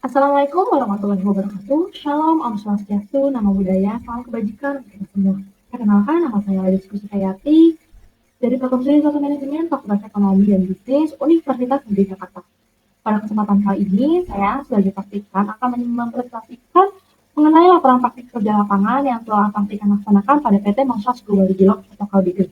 Assalamualaikum warahmatullahi wabarakatuh. Shalom, Om Swastiastu, Namo Buddhaya, salam kebajikan untuk kita semua. Perkenalkan, nama saya Ladiskus Hayati dari Fakultas Sosial Manajemen, Fakultas Ekonomi dan Bisnis, Universitas Negeri Jakarta. Pada kesempatan kali ini, saya sebagai praktikan akan mempresentasikan mengenai laporan praktik kerja lapangan yang telah praktikan laksanakan pada PT Monsas Global Digilog atau KBG.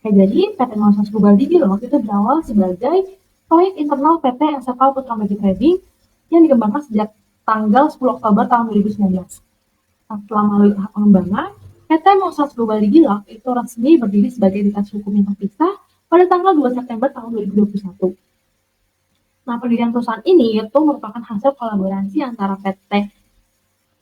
Jadi PT Monsas Global Digilog itu berawal sebagai proyek internal PT SFL Putra Mega Trading yang dikembangkan sejak tanggal 10 Oktober tahun 2019. Setelah melalui tahap pengembangan, PT Monsas Global Digilog itu resmi berdiri sebagai entitas hukum yang terpisah pada tanggal 2 September tahun 2021. Nah, pendirian perusahaan ini itu merupakan hasil kolaborasi antara PT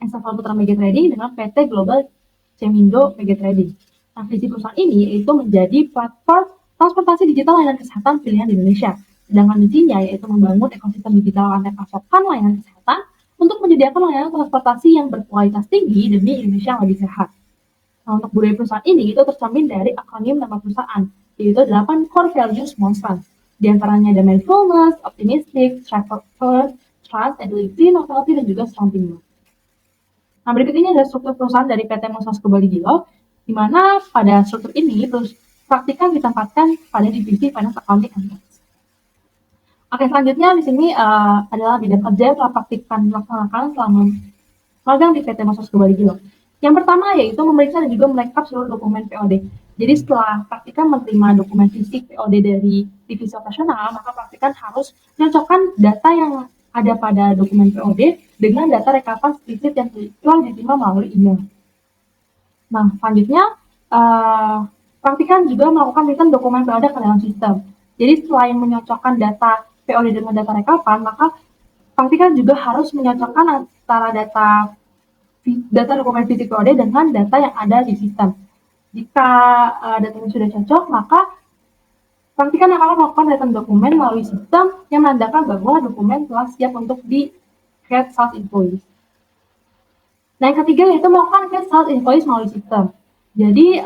SFL Putra Mega Trading dengan PT Global Cemindo Mega Trading. Nah, visi perusahaan ini yaitu menjadi platform transportasi digital layanan kesehatan pilihan di Indonesia. Sedangkan misinya yaitu membangun ekosistem digital rantai pasokan layanan kesehatan untuk menyediakan layanan transportasi yang berkualitas tinggi demi Indonesia yang lebih sehat. Nah, untuk budaya perusahaan ini itu tercermin dari akronim nama perusahaan, yaitu 8 core values Monstrans. Di antaranya ada mindfulness, optimistic, travel first, trust, agility, novelty, dan juga strong teamwork. Nah, berikut ini adalah struktur perusahaan dari PT Monsas Global Digilog, di mana pada struktur ini praktikan ditempatkan pada divisi Finance Accounting and Tax. Oke, selanjutnya di sini adalah bidang kerja yang telah praktikan dilaksanakan selama magang di PT Monsas Global Digilog. Yang pertama yaitu memeriksa dan juga melengkap seluruh dokumen POD. Jadi setelah praktikan menerima dokumen fisik POD dari divisi operasional, maka praktikan harus menyocokkan data yang ada pada dokumen POD dengan data rekapan spreadsheet yang telah diterima melalui email. Nah, selanjutnya praktikan juga melakukan return dokumen POD ke dalam sistem. Jadi selain menyocokkan data POD dengan data rekapan, maka praktikan juga harus menyocokkan antara data dokumen fisik POD dengan data yang ada di sistem. Jika datanya sudah cocok, maka praktikan akan melakukan return dokumen melalui sistem yang menandakan bahwa dokumen telah siap untuk di-create sales invoice. Nah, yang ketiga yaitu melakukan create sales invoice melalui sistem. Jadi,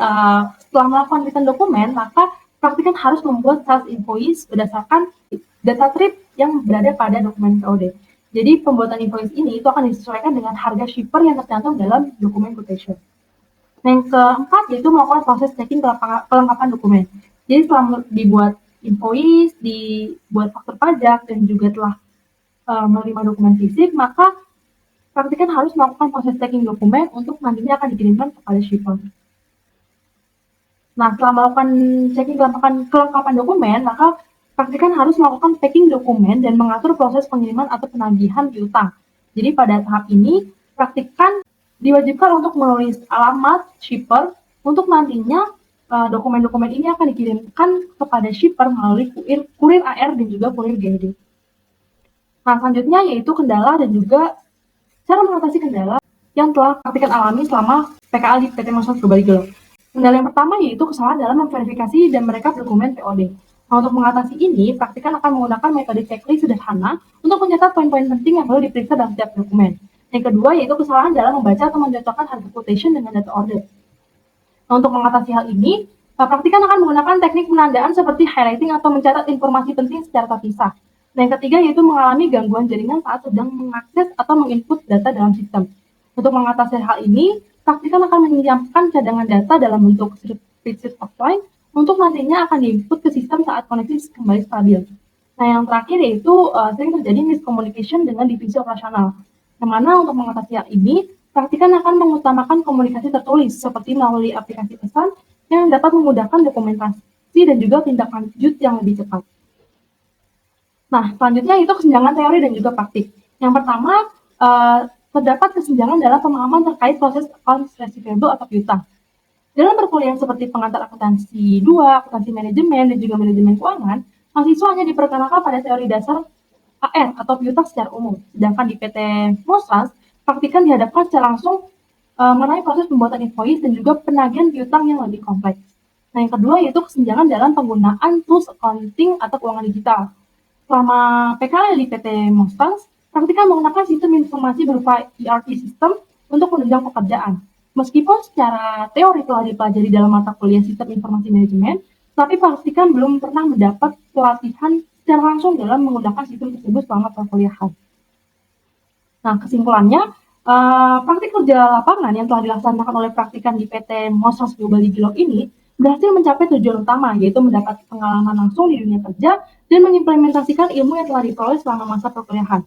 setelah melakukan return dokumen, maka praktikan harus membuat sales invoice berdasarkan data trip yang berada pada dokumen POD. Jadi pembuatan invoice ini itu akan disesuaikan dengan harga shipper yang tercantum dalam dokumen quotation. Nah, yang keempat yaitu melakukan proses checking kelengkapan dokumen. Jadi setelah dibuat invoice, dibuat faktur pajak, dan juga telah menerima dokumen fisik, maka praktikan harus melakukan proses checking dokumen untuk nantinya akan dikirimkan kepada shipper. Nah, setelah melakukan checking kelengkapan dokumen, maka praktikan harus melakukan packing dokumen dan mengatur proses pengiriman atau penagihan piutang. Jadi pada tahap ini, praktikan diwajibkan untuk menulis alamat shipper untuk nantinya dokumen-dokumen ini akan dikirimkan kepada shipper melalui kurir AR dan juga kurir GD. Nah, selanjutnya yaitu kendala dan juga cara mengatasi kendala yang telah praktikan alami selama PKL di PT Monsas Global Digilog. Kendala yang pertama yaitu kesalahan dalam memverifikasi dan merekap dokumen POD. Nah, untuk mengatasi ini, praktikan akan menggunakan metode checklist sederhana untuk mencatat poin-poin penting yang perlu diperiksa dalam setiap dokumen. Yang kedua yaitu kesalahan dalam membaca atau mencocokkan harga quotation dengan data order. Nah, untuk mengatasi hal ini, praktikan akan menggunakan teknik penandaan seperti highlighting atau mencatat informasi penting secara terpisah. Nah, yang ketiga yaitu mengalami gangguan jaringan saat sedang mengakses atau menginput data dalam sistem. Untuk mengatasi hal ini, praktikan akan menyiapkan cadangan data dalam bentuk spreadsheet offline untuk nantinya akan diinput ke sistem saat koneksi kembali stabil. Nah, yang terakhir yaitu sering terjadi miscommunication dengan divisi operasional. Yang mana untuk mengatasi hal ini, praktikan akan mengutamakan komunikasi tertulis seperti melalui aplikasi pesan yang dapat memudahkan dokumentasi dan juga tindak lanjut yang lebih cepat. Nah, selanjutnya itu kesenjangan teori dan juga praktik. Yang pertama, terdapat kesenjangan dalam pemahaman terkait proses accounts receivable atau piutang. Dalam perkuliahan seperti pengantar akuntansi 2, akuntansi manajemen, dan juga manajemen keuangan, mahasiswa hanya diperkenalkan pada teori dasar AR atau piutang secara umum. Sedangkan di PT Monsas, praktikan dihadapkan secara langsung mengenai proses pembuatan invoice dan juga penagihan piutang yang lebih kompleks. Nah, yang kedua yaitu kesenjangan dalam penggunaan tools accounting atau keuangan digital. Selama PKL di PT Monsas, praktikan menggunakan sistem informasi berupa ERP system untuk menunjang pekerjaan. Meskipun secara teori telah dipelajari dalam mata kuliah sistem informasi manajemen, tapi praktikan belum pernah mendapat pelatihan secara langsung dalam menggunakan sistem tersebut selama perkuliahan. Nah, kesimpulannya, praktik kerja lapangan yang telah dilaksanakan oleh praktikan di PT Mosras Global Digilog ini berhasil mencapai tujuan utama, yaitu mendapat pengalaman langsung di dunia kerja dan mengimplementasikan ilmu yang telah diperoleh selama masa perkuliahan.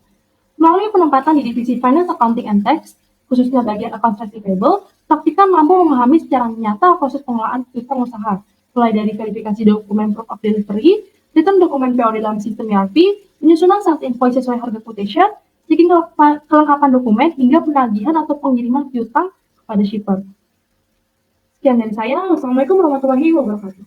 Melalui penempatan di divisi Finance, Accounting, and Tax, khususnya bagian Accounts Receivable, praktikan mampu memahami secara nyata proses pengelolaan sistem usaha, mulai dari verifikasi dokumen proof of delivery, return dokumen PO dalam sistem ERP, penyusunan sales invoice sesuai harga quotation, checking kelengkapan dokumen, hingga penagihan atau pengiriman piutang kepada shipper. Sekian dari saya. Wassalamualaikum warahmatullahi wabarakatuh.